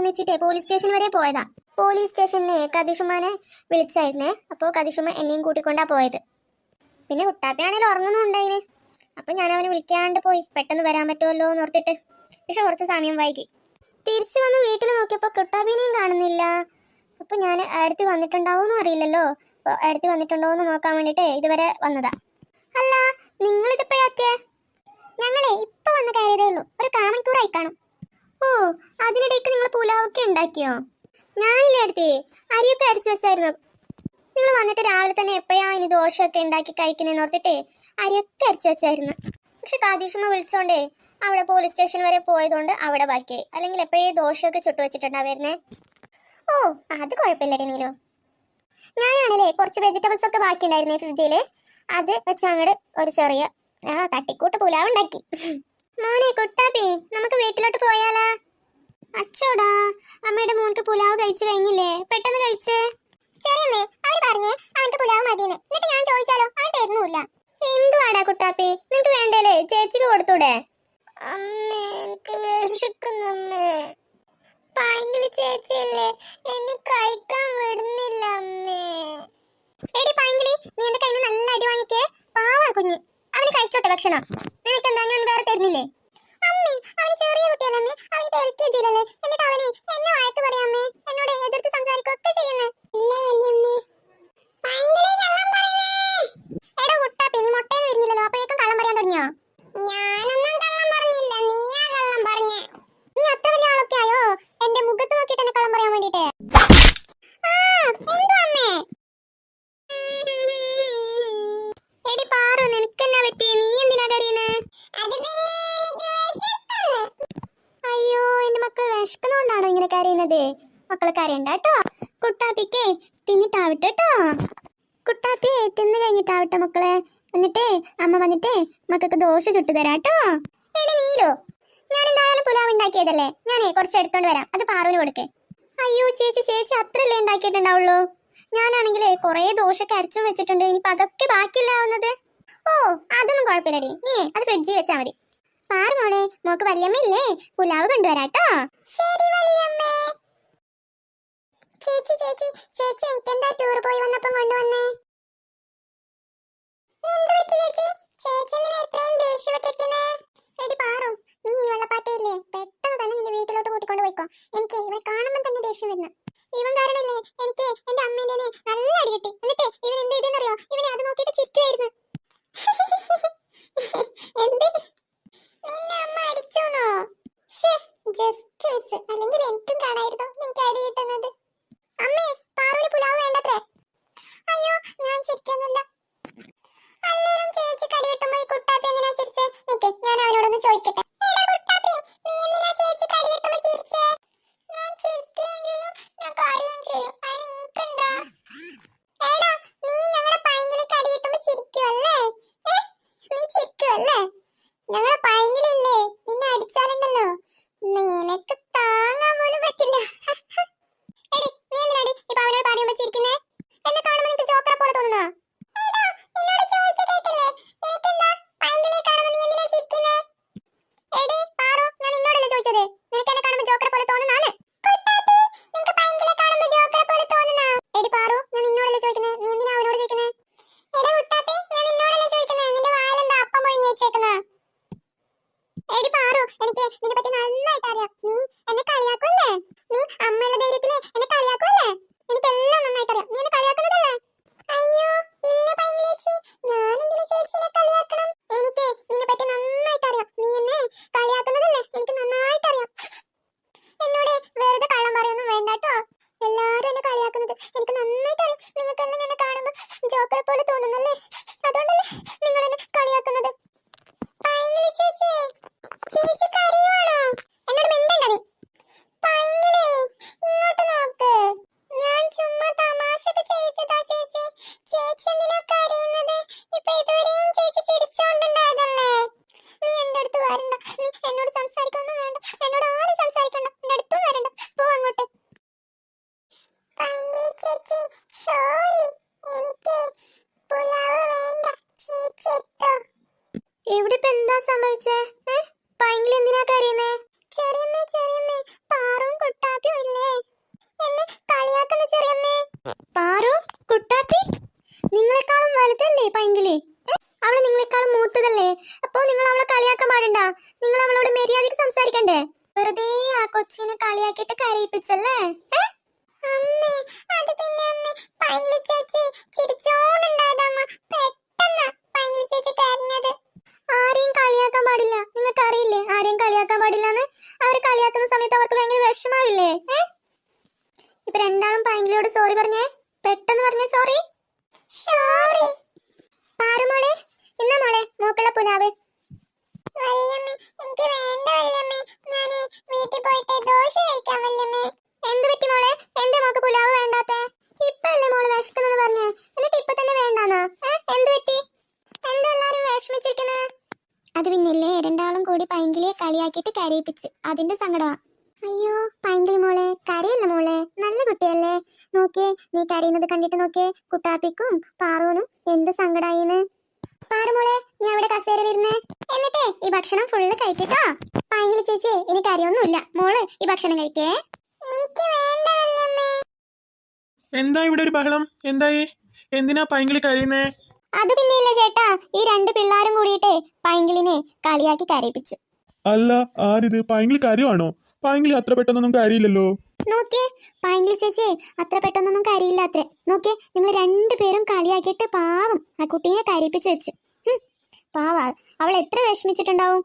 എന്ന് വെച്ചിട്ടേ police station വരെ പോയതാ. പോലീസ് സ്റ്റേഷനിൽ കതിഷുമാനെ വിളിച്ചായിരുന്നേ. അപ്പോൾ കതിഷുമ എന്നെയും കൂട്ടിക്കൊണ്ടാ പോയത്. പിന്നെ കുട്ടാപ്പിയാണെങ്കിൽ ഉറങ്ങുന്നുണ്ടായിന്. അപ്പൊ ഞാൻ അവനെ വിളിക്കാണ്ട് പോയി. പെട്ടെന്ന് വരാൻ പറ്റുമല്ലോ എന്ന് ഓർത്തിട്ട്. പക്ഷെ കുറച്ച് സമയം വൈകി. തിരിച്ചു വന്ന് വീട്ടിൽ നോക്കിയപ്പോൾ കുട്ടാപ്പിനെയും കാണുന്നില്ല. അപ്പൊ ഞാൻ അടുത്ത് വന്നിട്ടുണ്ടാവോന്നും അറിയില്ലല്ലോ. അടുത്ത് വന്നിട്ടുണ്ടോ എന്ന് നോക്കാൻ വേണ്ടിട്ട് ഇതുവരെ വന്നതാ. അല്ല, നിങ്ങൾ ഇതിപ്പോഴാക്കിയേ? ഞങ്ങളെ ഇപ്പൊ വന്ന് കയറിയതേ ഉള്ളൂ. ഒരു കാമണിക്കൂറായി കാണും. ഓ, അതിനിടയ്ക്ക് നിങ്ങൾ പുലാവൊക്കെ ഉണ്ടാക്കിയോ? ഞാനില്ലേ അടുത്തേ, അരിയൊക്കെ അരച്ചു വെച്ചായിരുന്നു. നിങ്ങൾ വന്നിട്ട് രാവിലെ തന്നെ എപ്പോഴാ ഇനി ദോശയൊക്കെ ഉണ്ടാക്കി കഴിക്കുന്നതെന്ന് ഓർത്തിട്ടേ അരിയൊക്കെ അരച്ചു വെച്ചായിരുന്നു. പക്ഷെ കാതീഷമ്മ വിളിച്ചോണ്ടേ അവിടെ പോലീസ് സ്റ്റേഷൻ വരെ പോയതുകൊണ്ട് അവിടെ ബാക്കിയായി. അല്ലെങ്കിൽ എപ്പോഴേ ദോശയൊക്കെ ചുട്ടു വെച്ചിട്ടുണ്ടാവുന്നേ. ഓ, അത് കുഴപ്പമില്ലടി നീലു. ഞാനാണല്ലേ കുറച്ച് വെജിറ്റബിൾസ് ഒക്കെ ബാക്കി ഉണ്ടായിരുന്നേ ഫ്രിഡ്ജില്. അത് വെച്ച് അങ്ങോട്ട് ഒരു ചെറിയ തട്ടിക്കൂട്ട് പുലാവ് ഉണ്ടാക്കി. മോനെ കുട്ടാപ്പി, നമുക്ക് വീട്ടിലോട്ട് പോയാലാ? അച്ചോടാ, അമ്മയുടെ മോൻക്ക് പുലാവ് കഴിച്ചു കഴിഞ്ഞില്ലേ? പെട്ടെന്ന് കഴിച്ചേ. ചെറിയമ്മേ, അവര് പറഞ്ഞേ അവൻക്ക് പുലാവ് മതിയെന്ന്. എന്നിട്ട് ഞാൻ ചോദിച്ചാലോ, അവൻ തരുന്നില്ല. എന്തുവാടാ കുട്ടാപ്പി, നിനക്ക് വേണ്ടല്ലേ? ചേച്ചിക്ക് കൊടുത്തൂടെ? അമ്മേ, എനിക്ക് വിശക്കുന്നമ്മേ. പൈങ്കിളി ചേച്ചിയല്ലേ, എന്നെ കഴിക്കാൻ വിടുന്നില്ല അമ്മേ. എടി പൈങ്കിളി, നീ എന്റെ കയ്യിൽ നിന്ന് നല്ല അടി വാങ്ങിക്കേ. പാവാ കുഞ്ഞ്, അവന് കഴിച്ചോട്ടെ ഭക്ഷണം. നിനക്കെന്താ, ഞാൻ വേറെ തരുന്നില്ലേ? അമ്മേ, അവൻ ചെറിയ കുട്ടിയല്ലേ, അവൻ LKG യിലല്ലേ. എന്നിട്ട് അവനെ എന്നെ വഴക്ക് പറയാമേ, എന്നോട് എതിർത്ത് സംസാരിക്കുകയൊക്കെ ചെയ്യുന്നു. ഇല്ല വല്യമ്മേ. പൈങ്കിളി കള്ളം പറയുന്നേ. എടോ കുട്ടാപ്പി, നീ മുട്ടേന്ന് വിരിഞ്ഞില്ലല്ലോ, അപ്പോഴേക്കും കള്ളം പറയാൻ തുടങ്ങിയോ? ഞാനൊന്നും കള്ളം പറഞ്ഞില്ല, നീയാ കള്ളം പറഞ്ഞേ. നീ അത്ര വലിയ ആളൊക്കെ ആയോ എന്റെ മുഖത്ത് നോക്കിയിട്ട് എന്നെ കള്ളം പറയാൻ വേണ്ടിട്ട്? എന്തോ അമ്മേ. എടി പാറു, നിനക്കെന്നാ പറ്റി? നീ എന്തിനാ കരയുന്നേ? അയ്യോ, എന്റെ മക്കൾ വിശക്കുന്നോണ്ടാണോ ഇങ്ങനെ കരയുന്നത്? മക്കളെ കരയണ്ട കേട്ടോ. കുട്ടാപ്പിക്കേ തിന്നിട്ടാവട്ടെ കേട്ടോ. കുട്ടാപ്പിയെ തിന്നു കഴിഞ്ഞിട്ടാവട്ടെ മക്കളെ. എന്നിട്ടേ അമ്മ വന്നിട്ടേ മക്കൾക്ക് ദോശ ചുട്ടു തരാട്ടോ. എടി നീലോ, ഞാൻ എന്തായാലും പുലാവ് ഉണ്ടാക്കിയതല്ലേ, ഞാനേ കുറച്ച് എടുത്തോണ്ട് വരാം. അത് പാറുവിന് കൊടുക്കേ. അയ്യോ ചേച്ചി, ചേച്ചി അത്രല്ലേ ഉണ്ടാക്കിയിട്ടുണ്ടാവുള്ളൂ. ഞാനാണെങ്കിലേ കുറേ ദോശക്ക് അരച്ചും വെച്ചിട്ടുണ്ട്. ഇനിയിപ്പോ അതൊക്കെ ബാക്കിയില്ലാവുന്നത്. ഓ, അതൊന്നും കുഴപ്പമില്ലടി, നീ അത് ഫ്രിഡ്ജിൽ വെച്ചാ മതി. പാറു മോളെ, മോക്ക് വല്യമ്മ ഇല്ലേ, പുലാവ് കൊണ്ടുവരാട്ടോ. ശരി വല്യമ്മേ. ചേച്ചി ചേച്ചി ചേച്ചി, എനിക്കെന്താ ടൂർ പോയി വന്നപ്പം കൊണ്ടുവന്നേ? എന്ത് പറ്റി ചേച്ചി? ചേച്ചി എന്തിനാ ഇത്രയും ദേഷ്യപ്പെട്ടിരിക്കുന്നേ? എടി പാറു, നീ ഈ വെള്ളപ്പാട്ടയില്ലേ, പെട്ടെന്ന് തന്നെ നിന്റെ വീട്ടിലോട്ട് കൂട്ടിക്കൊണ്ട് പോയിക്കോ. എനിക്ക് ഇവനെ കാണുമ്പോൾ തന്നെ ദേഷ്യം വരുന്നു. ഇവൻ കാരണല്ലേ എനിക്ക് എന്റെ അമ്മേന്റെ നല്ല അടി കിട്ടി. എന്നിട്ട് ഇവൻ എന്ത് ചെയ്തെന്നറിയോ? ഇവനെ അത് നോക്കിയിട്ട് ചിരിക്കുമായിരുന്നു. എന്ത്, നിന്നെ അമ്മ അടിച്ചോന്നോ? ജസ്റ്റ് മിസ്, അല്ലെങ്കിൽ എനിക്കും കാണായിരുന്നു നിനക്ക് അടി കിട്ടുന്നത്. അമ്മേ, പാറുവിന് പുലാവ് വേണ്ടത്രേ. അയ്യോ, ഞാൻ ചിരിക്കൊന്നുമില്ല. അല്ലേലും ചേച്ചി കടി കിട്ടുമ്പോ ഈ കുട്ടാപ്പി എന്തിനാ ചിരിച്ചേ? നിക്ക്, ഞാൻ അവനോടൊന്ന് ചോദിക്കട്ടെ. കുട്ടാപ്പി, നീ എന്തിനാ ചേച്ചി കടി കിട്ടുമ്പോ ചിരിച്ചേ? ഞാൻ ചിരിക്കുകയെങ്കിലും ഞാൻ കരയുകയും ചെയ്യും. അതിന് നിനക്കെന്താ? എടാ, നീ ഞങ്ങളുടെ പൈങ്കിളി കടി കിട്ടുമ്പോ ചിരിക്കുവല്ലേ? നീ ചിരിക്കുവല്ലേ? ഞങ്ങളുടെ പൈങ്കിളില്ലേ, നിന്നെ അടിച്ചാലുണ്ടല്ലോ നിനക്ക് താങ്ങാൻ പോലും പറ്റില്ല. എടി, നീ എന്തിനാടി ഇപ്പൊ അവനോട് പറയുമ്പോ ചിരിക്കുന്നേ? എന്നെ കാണുമ്പോ നിനക്ക് ജോക്കറെ പോലെ തോന്നുന്നോ? നിന്നോട് ചോദിച്ച കേട്ടില്ലേ, നിനക്കെന്താ പൈങ്കിളിയെ കാണുമ്പോ നീ എന്തിനാ ചിരിക്കുന്നേ? കരയിപ്പിച്ചല്ലേ? അമ്മേ, അത് പിന്നെ അമ്മേ, പൈങ്കിളി ചേച്ചി ചിരിച്ചോണ്ടുണ്ടായതമ്മ. പെട്ടെന്ന് പൈങ്കിളി ചേച്ചി കരഞ്ഞത്. ആരെയും കളിയാക്കാൻ പാടില്ല. നിങ്ങൾക്ക് അറിയില്ലേ ആരെയും കളിയാക്കാൻ പാടില്ലെന്ന്? അവർ കളിയാക്കുന്ന സമയത്ത് അവർക്ക് ഭയങ്കര വിഷമാവില്ലേ? ഇപ്പൊ രണ്ടാളും പൈങ്കിളിയോട് സോറി പറഞ്ഞേ. പെട്ടെന്ന് പറഞ്ഞേ സോറി. സോറി. പാറുമോളെ, ഇന്ന മോളെ മൂക്കുള്ള പുലാവ്. വല്യമ്മേ, എനിക്ക് വേണ്ട വല്യമ്മേ. ഞാൻ വീട്ടിൽ പോയിട്ട് ദോശ കഴിക്കാം വല്യമ്മേ. എന്ത് പറ്റി മോളെ? എന്റെ മോക്ക് പുലാവ് വേണ്ടാത്തെ? ഇപ്പല്ലേ മോള് വിശക്കുന്നെന്ന് പറഞ്ഞേ, എന്നിട്ട് ഇപ്പൊ തന്നെ വേണ്ടാന്നോ? എന്ത് പറ്റി? എന്താ എല്ലാരും വിഷമിച്ചിരിക്കുന്നത്? അത് പിന്നില്ലേ, രണ്ടാളും കൂടി പൈങ്കിളിയെ കളിയാക്കിയിട്ട് കരയിപ്പിച്ച്, അതിന്റെ സങ്കടമാ. അയ്യോ പൈങ്കിളി മോളെ, കരയല്ല മോളെ, നല്ല കുട്ടിയല്ലേ. നോക്കിയേ, നീ കരയുന്നത് കണ്ടിട്ട് നോക്കിയേ, കുട്ടാപ്പിക്കും പാറൂനും എന്ത് സങ്കടായിന്ന്. പാറുമോളെ, നീ അവിടെ കസേരയിലിരുന്നേ. എന്നിട്ടേ ഈ ഭക്ഷണം ഫുള്ള് കഴിക്കട്ടോ. പൈങ്കിളി ചേച്ചി ഇനി കരയൊന്നുമില്ല, മോള് ഈ ഭക്ഷണം കഴിക്കേ. എനിക്ക് വേണ്ട വല്യമ്മേ. എന്താ ഇവിടെ ഒരു ബഹളം? എന്തായി? എന്തിനാ പൈങ്കിളി കരയുന്നേ? അത് പിന്നെയില്ല ചേട്ടാ, ഈ രണ്ട് പിള്ളേരും കൂടിയിട്ടേ പൈങ്കിളിനെ കളിയാക്കി കരയിപ്പിച്ച്. അല്ല, ആരിത്? പൈങ്കിളി കരയുവാണോ? പൈങ്കിളി അത്ര പെട്ടെന്നൊന്നും കരയില്ലല്ലോ. നോക്കിയേ, പൈങ്കിളി ചേച്ചി അത്ര പെട്ടെന്നൊന്നും കരയില്ല അത്രേ. നോക്കിയേ, നിങ്ങൾ രണ്ടുപേരും കളിയാക്കിയിട്ട് പാവം ആ കുട്ടിയെ കരയിപ്പിച്ച് വെച്ച്. പാവ, അവൾ എത്ര വിഷമിച്ചിട്ടുണ്ടാവും.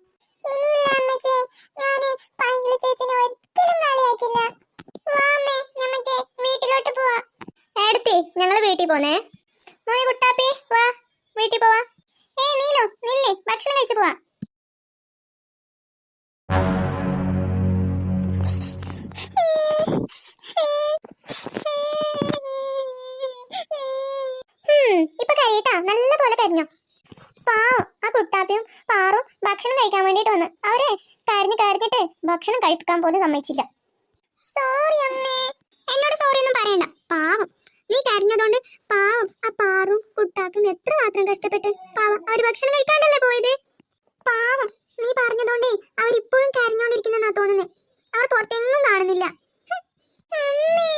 എടുത്തി ഞങ്ങള് വീട്ടിൽ പോന്നേ. മോനെ കുട്ടാപ്പി വാ, വീട്ടിൽ പോവാ. നീലു നില്ലേ, ഭക്ഷണം കഴിച്ചു പോവാ. ഇപ്പൊ കരയട്ടാ, നല്ല പോലെ കരഞ്ഞോ. പാവം ആ കുട്ടാപ്പിയും പാറും ഭക്ഷണം കഴിക്കാൻ വേണ്ടിട്ട് വന്ന് അവരെ കരഞ്ഞിട്ട് ഭക്ഷണം കഴിക്കാൻ പോലും സമ്മതിച്ചില്ല. സോറി അമ്മേ. എന്നോട് സോറി ഒന്നും പറയണ്ട. പാവം നീ കരഞ്ഞതുകൊണ്ട് പാവം ആ പാറും കുട്ടാപ്പിയും എത്ര മാത്രം കഷ്ടപ്പെട്ട് പാവം അവര് ഭക്ഷണം കഴിക്കാണ്ടല്ലേ പോയത്. പാവം നീ പറഞ്ഞതുകൊണ്ടേ അവരിപ്പോഴും കരഞ്ഞോണ്ടിരിക്കുന്നെന്നാ തോന്നുന്നേ. അവർ പുറത്തെങ്ങും കാണുന്നില്ല. അമ്മേ